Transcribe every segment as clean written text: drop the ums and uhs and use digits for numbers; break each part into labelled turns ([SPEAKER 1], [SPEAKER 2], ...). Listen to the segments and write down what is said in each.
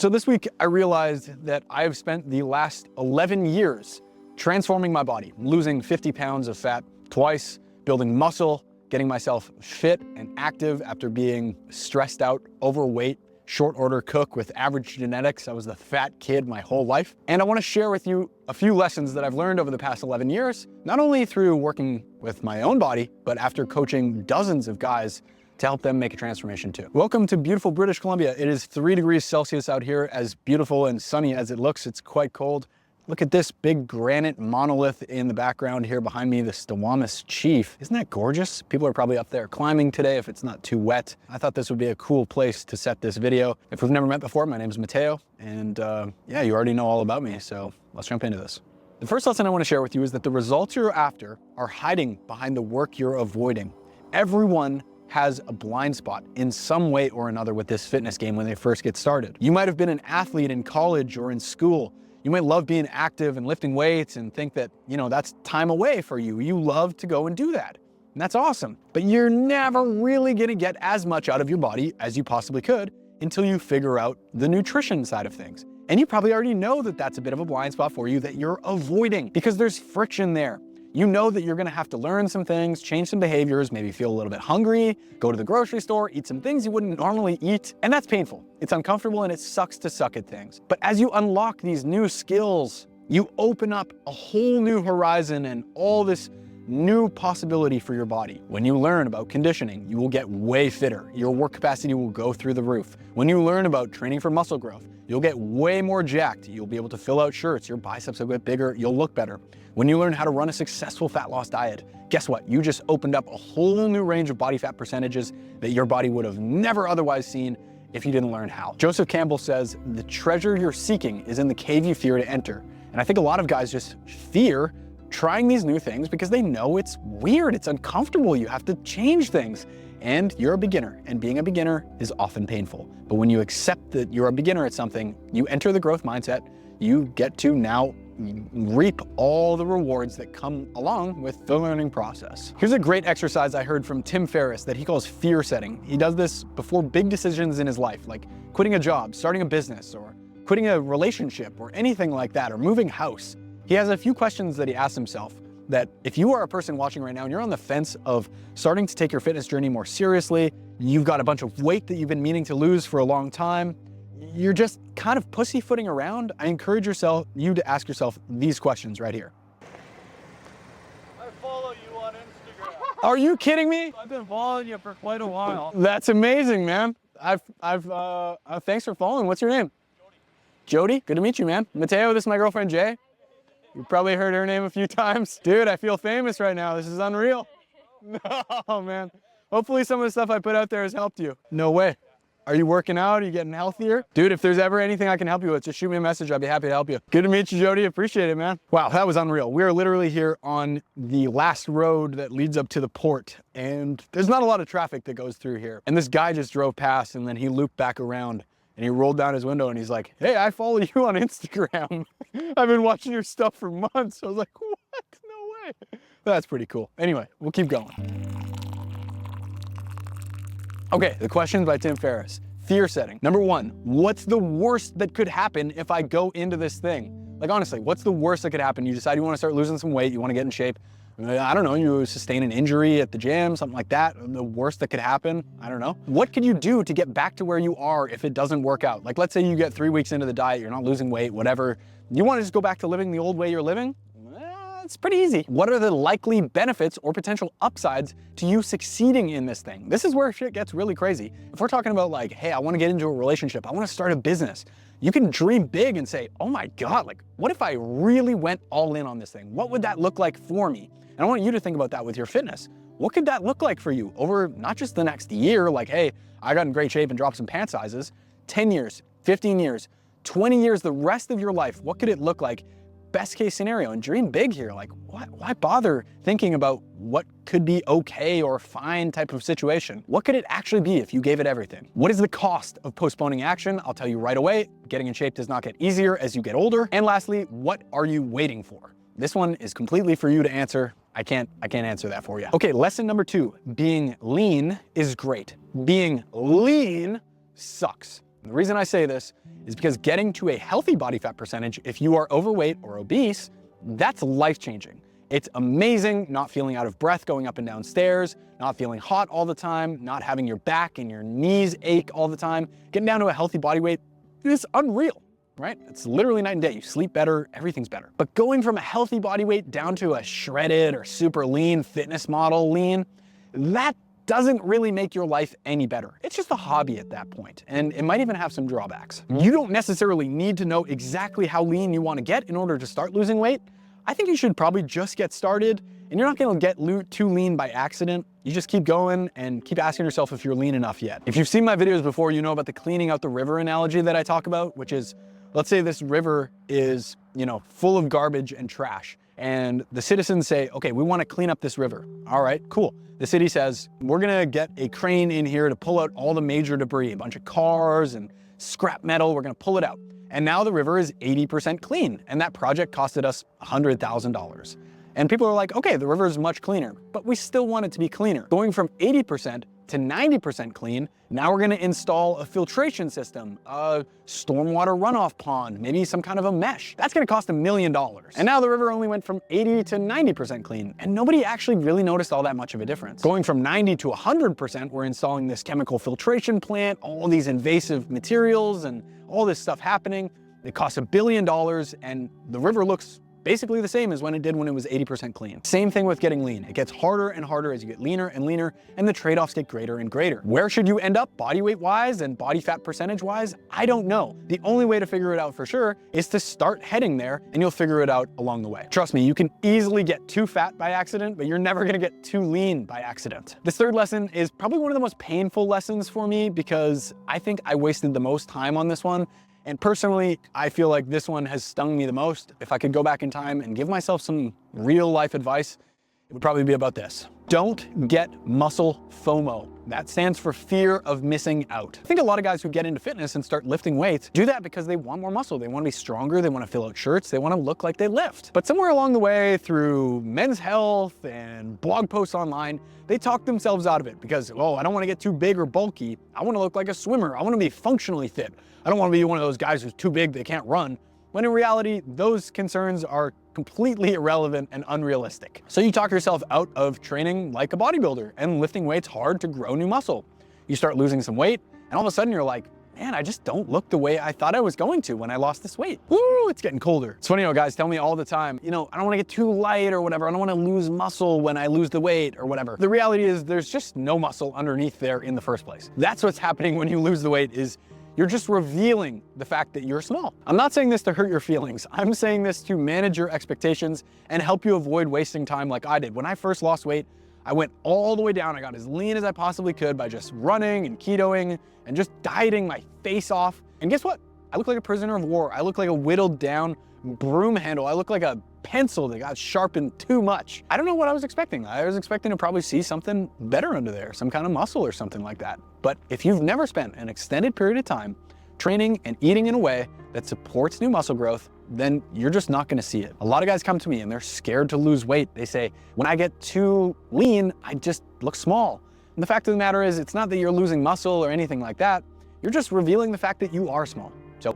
[SPEAKER 1] So this week I realized that I have spent the last 11 years transforming my body, losing 50 pounds of fat twice, building muscle, getting myself fit and active after being stressed out, overweight, short order cook with average genetics. I was the fat kid my whole life. And I want to share with you a few lessons that I've learned over the past 11 years, not only through working with my own body, but after coaching dozens of guys to help them make a transformation too. Welcome to beautiful British Columbia. It is 3 degrees Celsius out here. As beautiful and sunny as it looks, it's quite cold. Look at this big granite monolith in the background here behind me, the Stiwamus Chief. Isn't that gorgeous? People are probably up there climbing today if it's not too wet. I thought this would be a cool place to set this video. If we've never met before, my name is Matteo, and yeah, you already know all about me, so let's jump into this. The first lesson I want to share with you is that the results you're after are hiding behind the work you're avoiding. Everyone has a blind spot in some way or another with this fitness game when they first get started. You might have been an athlete in college or in school. You might love being active and lifting weights and think that, you know, that's time away for you. You love to go and do that. And that's awesome. But you're never really gonna get as much out of your body as you possibly could until you figure out the nutrition side of things. And you probably already know that that's a bit of a blind spot for you that you're avoiding because there's friction there. You know that you're gonna have to learn some things, change some behaviors, maybe feel a little bit hungry, go to the grocery store, eat some things you wouldn't normally eat, and that's painful. It's uncomfortable and it sucks to suck at things. But as you unlock these new skills, you open up a whole new horizon and all this new possibility for your body. When you learn about conditioning, you will get way fitter. Your work capacity will go through the roof. When you learn about training for muscle growth, you'll get way more jacked. You'll be able to fill out shirts, your biceps will get bigger, you'll look better. When you learn how to run a successful fat loss diet, guess what? You just opened up a whole new range of body fat percentages that your body would have never otherwise seen if you didn't learn how. Joseph Campbell says, the treasure you're seeking is in the cave you fear to enter. And I think a lot of guys just fear trying these new things because they know it's weird, it's uncomfortable, you have to change things. And you're a beginner, and being a beginner is often painful. But when you accept that you're a beginner at something, you enter the growth mindset, you get to now reap all the rewards that come along with the learning process. Here's a great exercise I heard from Tim Ferriss that he calls fear setting. He does this before big decisions in his life, like quitting a job, starting a business, or quitting a relationship, or anything like that, or moving house. He has a few questions that he asks himself that if you are a person watching right now and you're on the fence of starting to take your fitness journey more seriously, you've got a bunch of weight that you've been meaning to lose for a long time, you're just kind of pussyfooting around, I encourage you to ask yourself these questions right here.
[SPEAKER 2] I follow you on Instagram.
[SPEAKER 1] Are you kidding me?
[SPEAKER 2] I've been following you for quite a while.
[SPEAKER 1] That's amazing, man. Thanks for following. What's your name? Jody. Jody, good to meet you, man. Matteo, this is my girlfriend, Jay. You've probably heard her name a few times. Dude, I feel famous right now. This is unreal. No, man. Hopefully some of the stuff I put out there has helped you. No way. Are you working out? Are you getting healthier? Dude, if there's ever anything I can help you with, just shoot me a message. I'd be happy to help you. Good to meet you, Jody. Appreciate it, man. Wow, that was unreal. We're literally here on the last road that leads up to the port, and there's not a lot of traffic that goes through here. And this guy just drove past, and then he looped back around, and he rolled down his window, and he's like, hey, I follow you on Instagram. I've been watching your stuff for months. I was like, what? No way. That's pretty cool. Anyway, we'll keep going. Okay, the questions by Tim Ferriss. Fear setting. Number one, what's the worst that could happen if I go into this thing? Like honestly, what's the worst that could happen? You decide you want to start losing some weight, you want to get in shape. I don't know, you sustain an injury at the gym, something like that. The worst that could happen, I don't know. What could you do to get back to where you are if it doesn't work out? Like let's say you get 3 weeks into the diet, you're not losing weight, whatever. You want to just go back to living the old way you're living? It's pretty easy. What are the likely benefits or potential upsides to you succeeding in this thing? This is where shit gets really crazy. If we're talking about like, hey, I want to get into a relationship, I want to start a business, you can dream big and say, oh my God, like what if I really went all in on this thing? What would that look like for me? And I want you to think about that with your fitness. What could that look like for you over not just the next year, like, hey, I got in great shape and dropped some pant sizes, 10 years, 15 years, 20 years, the rest of your life, what could it look like? Best case scenario, and dream big here. Like, why bother thinking about what could be okay or fine type of situation? What could it actually be if you gave it everything? What is the cost of postponing action? I'll tell you right away. Getting in shape does not get easier as you get older. And lastly, what are you waiting for? This one is completely for you to answer. I can't answer that for you. Okay, lesson number 2, being lean is great. Being lean sucks. The reason I say this is because getting to a healthy body fat percentage, if you are overweight or obese, that's life-changing. It's amazing not feeling out of breath going up and down stairs, not feeling hot all the time, not having your back and your knees ache all the time. Getting down to a healthy body weight is unreal, right? It's literally night and day. You sleep better, everything's better. But going from a healthy body weight down to a shredded or super lean fitness model lean, that doesn't really make your life any better. It's just a hobby at that point, and it might even have some drawbacks. You don't necessarily need to know exactly how lean you want to get in order to start losing weight. I think you should probably just get started, and you're not gonna get too lean by accident. You just keep going and keep asking yourself if you're lean enough yet. If you've seen my videos before, you know about the cleaning out the river analogy that I talk about, which is, let's say this river is, full of garbage and trash, and the citizens say, okay, we wanna clean up this river. All right, cool. The city says, we're gonna get a crane in here to pull out all the major debris, a bunch of cars and scrap metal, we're gonna pull it out. And now the river is 80% clean, and that project costed us $100,000. And people are like, okay, the river is much cleaner, but we still want it to be cleaner. Going from 80% to 90% clean, now we're gonna install a filtration system, a stormwater runoff pond, maybe some kind of a mesh. That's gonna cost $1 million. And now the river only went from 80 to 90% clean, and nobody actually really noticed all that much of a difference. Going from 90 to 100%, we're installing this chemical filtration plant, all these invasive materials, and all this stuff happening. It costs $1 billion, and the river looks basically the same as when it did when it was 80% clean. Same thing with getting lean. It gets harder and harder as you get leaner and leaner, and the trade-offs get greater and greater. Where should you end up body weight wise and body fat percentage wise? I don't know. The only way to figure it out for sure is to start heading there, and you'll figure it out along the way. Trust me, you can easily get too fat by accident, but you're never gonna get too lean by accident. This third lesson is probably one of the most painful lessons for me because I think I wasted the most time on this one. And personally, I feel like this one has stung me the most. If I could go back in time and give myself some real life advice, it would probably be about this. Don't get muscle FOMO. That stands for fear of missing out. I think a lot of guys who get into fitness and start lifting weights do that because they want more muscle. They want to be stronger, they want to fill out shirts, they want to look like they lift. But somewhere along the way, through Men's Health and blog posts online, they talk themselves out of it because, oh, I don't want to get too big or bulky. I want to look like a swimmer. I want to be functionally fit. I don't want to be one of those guys who's too big they can't run. When in reality, those concerns are completely irrelevant and unrealistic. So you talk yourself out of training like a bodybuilder and lifting weights hard to grow new muscle. You start losing some weight, and all of a sudden you're like, man, I just don't look the way I thought I was going to when I lost this weight. Woo, it's getting colder. It's funny, guys tell me all the time, I don't want to get too light or whatever. I don't want to lose muscle when I lose the weight or whatever. The reality is there's just no muscle underneath there in the first place. That's what's happening when you lose the weight is you're just revealing the fact that you're small. I'm not saying this to hurt your feelings. I'm saying this to manage your expectations and help you avoid wasting time like I did. When I first lost weight, I went all the way down. I got as lean as I possibly could by just running and ketoing and just dieting my face off. And guess what? I look like a prisoner of war. I look like a whittled down broom handle. I look like a pencil that got sharpened too much. I don't know what I was expecting. I was expecting to probably see something better under there, some kind of muscle or something like that. But if you've never spent an extended period of time training and eating in a way that supports new muscle growth, then you're just not gonna see it. A lot of guys come to me and they're scared to lose weight. They say, when I get too lean, I just look small. And the fact of the matter is, it's not that you're losing muscle or anything like that. You're just revealing the fact that you are small. So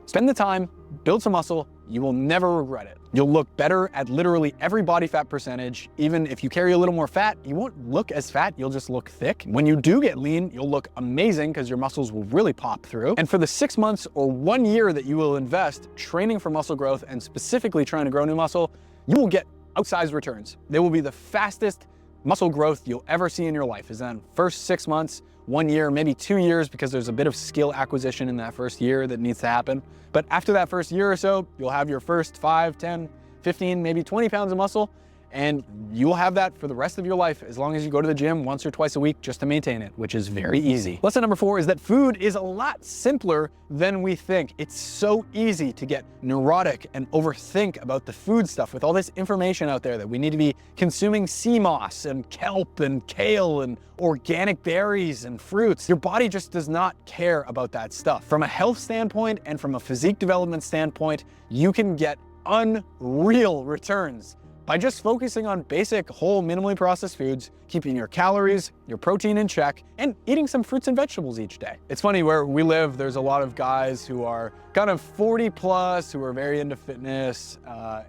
[SPEAKER 1] spend the time, build some muscle, you will never regret it. You'll look better at literally every body fat percentage. Even if you carry a little more fat, you won't look as fat, you'll just look thick. When you do get lean, you'll look amazing because your muscles will really pop through. And for the 6 months or 1 year that you will invest training for muscle growth and specifically trying to grow new muscle, you will get outsized returns. They will be the fastest muscle growth you'll ever see in your life is in first 6 months, 1 year, maybe 2 years, because there's a bit of skill acquisition in that first year that needs to happen. But after that first year or so, you'll have your first 5, 10, 15, maybe 20 pounds of muscle, and you'll have that for the rest of your life as long as you go to the gym once or twice a week just to maintain it, which is very easy. Lesson number 4 is that food is a lot simpler than we think. It's so easy to get neurotic and overthink about the food stuff with all this information out there that we need to be consuming sea moss and kelp and kale and organic berries and fruits. Your body just does not care about that stuff. From a health standpoint and from a physique development standpoint, you can get unreal returns by just focusing on basic, whole, minimally processed foods, keeping your calories, your protein in check, and eating some fruits and vegetables each day. It's funny, where we live, there's a lot of guys who are kind of 40 plus, who are very into fitness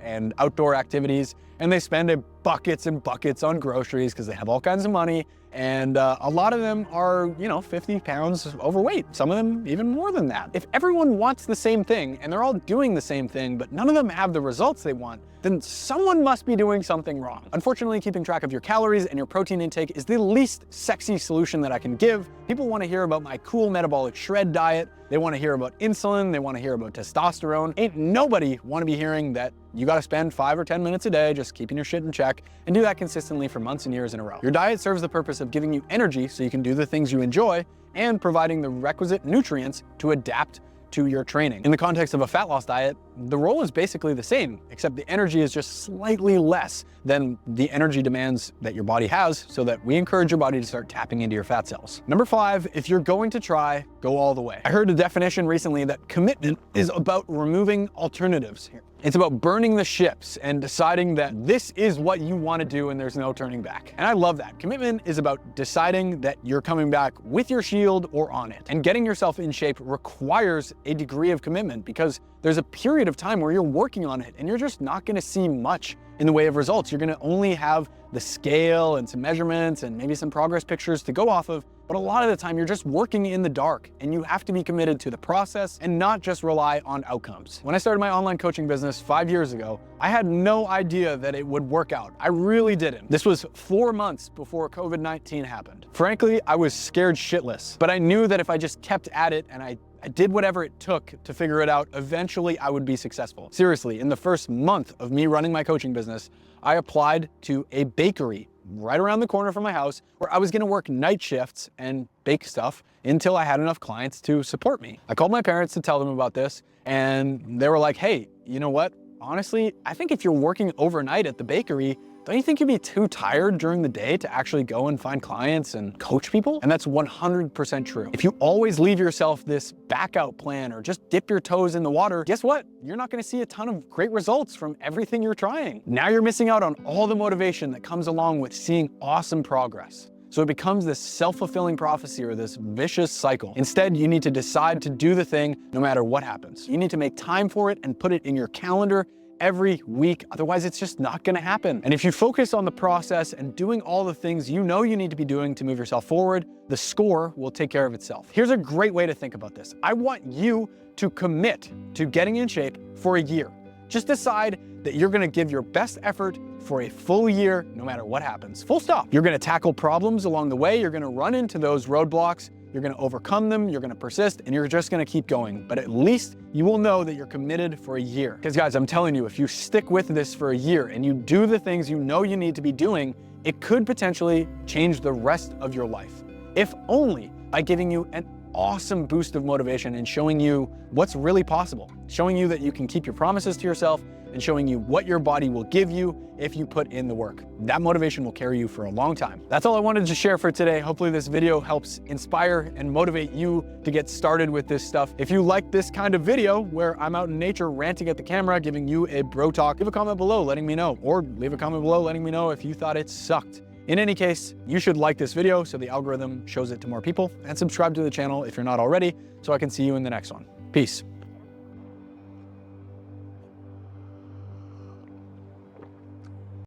[SPEAKER 1] and outdoor activities, and they spend buckets and buckets on groceries because they have all kinds of money. And a lot of them are, 50 pounds overweight, some of them even more than that. If everyone wants the same thing and they're all doing the same thing, but none of them have the results they want, then someone must be doing something wrong. Unfortunately, keeping track of your calories and your protein intake is the least sexy solution that I can give. People want to hear about my cool metabolic shred diet. They want to hear about insulin. They want to hear about testosterone. Ain't nobody want to be hearing that you got to spend 5 or 10 minutes a day just keeping your shit in check and do that consistently for months and years in a row. Your diet serves the purpose of giving you energy so you can do the things you enjoy and providing the requisite nutrients to adapt to your training. In the context of a fat loss diet, the role is basically the same, except the energy is just slightly less than the energy demands that your body has, so that we encourage your body to start tapping into your fat cells. Number 5, if you're going to try, go all the way. I heard a definition recently that commitment is about removing alternatives here. It's about burning the ships and deciding that this is what you want to do and there's no turning back. And I love that. Commitment is about deciding that you're coming back with your shield or on it. And getting yourself in shape requires a degree of commitment, because there's a period of time where you're working on it and you're just not going to see much in the way of results. You're going to only have the scale and some measurements and maybe some progress pictures to go off of. But a lot of the time you're just working in the dark, and you have to be committed to the process and not just rely on outcomes. When I started my online coaching business 5 years ago, I had no idea that it would work out. I really didn't. This was 4 months before COVID-19 happened. Frankly, I was scared shitless, but I knew that if I just kept at it and I did whatever it took to figure it out, eventually I would be successful. Seriously, in the first month of me running my coaching business, I applied to a bakery right around the corner from my house, where I was gonna work night shifts and bake stuff until I had enough clients to support me. I called my parents to tell them about this, and they were like, hey, you know what? Honestly, I think if you're working overnight at the bakery, don't you think you'd be too tired during the day to actually go and find clients and coach people? And that's 100% true. If you always leave yourself this back out plan or just dip your toes in the water, guess what? You're not gonna see a ton of great results from everything you're trying. Now you're missing out on all the motivation that comes along with seeing awesome progress. So it becomes this self-fulfilling prophecy, or this vicious cycle. Instead, you need to decide to do the thing no matter what happens. You need to make time for it and put it in your calendar every week, otherwise it's just not gonna happen. And if you focus on the process and doing all the things you know you need to be doing to move yourself forward, the score will take care of itself. Here's a great way to think about this. I want you to commit to getting in shape for a year. Just decide that you're gonna give your best effort for a full year, no matter what happens. Full stop. You're gonna tackle problems along the way, you're gonna run into those roadblocks, you're gonna overcome them, you're gonna persist, and you're just gonna keep going. But at least you will know that you're committed for a year. Because guys, I'm telling you, if you stick with this for a year and you do the things you know you need to be doing, it could potentially change the rest of your life. If only by giving you an awesome boost of motivation and showing you what's really possible, showing you that you can keep your promises to yourself, and showing you what your body will give you if you put in the work. That motivation will carry you for a long time. That's all I wanted to share for today. Hopefully this video helps inspire and motivate you to get started with this stuff. If you like this kind of video where I'm out in nature ranting at the camera, giving you a bro talk, leave a comment below letting me know, or leave a comment below letting me know if you thought it sucked. In any case, you should like this video so the algorithm shows it to more people, and subscribe to the channel if you're not already, so I can see you in the next one. Peace.